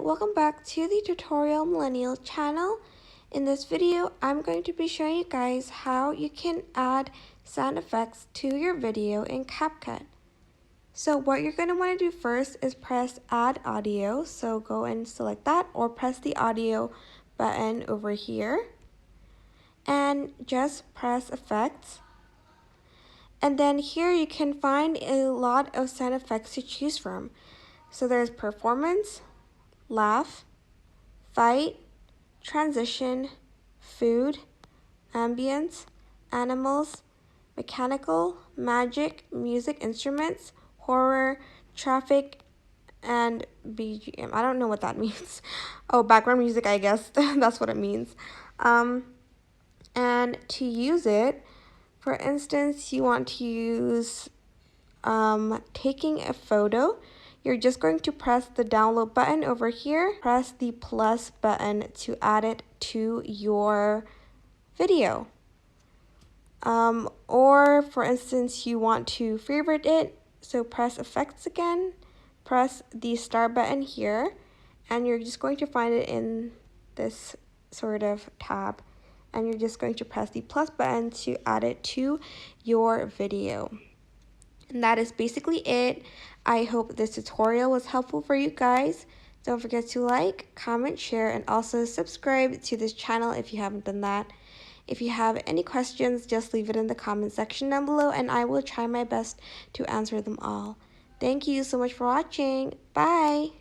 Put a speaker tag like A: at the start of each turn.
A: welcome back to the Tutorial Millennial channel. In this video, I'm going to be showing you guys how you can add sound effects to your video in CapCut. So what you're going to want to do first is press Add Audio. So go and select that, or press the audio button over here and just press Effects. And then here you can find a lot of sound effects to choose from. So there's Performance, Laugh, Fight, Transition, Food, Ambience, Animals, Mechanical, Magic, Music Instruments, Horror, Traffic, and BGM. I don't know what that means. Oh, background music, I guess. That's what it means. And to use it, for instance, you want to use taking a photo. You're just going to press the download button over here, press the plus button to add it to your video. Or for instance, you want to favorite it, so press effects again, press the star button here, and you're just going to find it in this sort of tab, and you're just going to press the plus button to add it to your video. And that is basically it. I hope this tutorial was helpful for you guys. Don't forget to like, comment, share, and also subscribe to this channel if you haven't done that. If you have any questions, just leave it in the comment section down below and I will try my best to answer them all. Thank you so much for watching. Bye!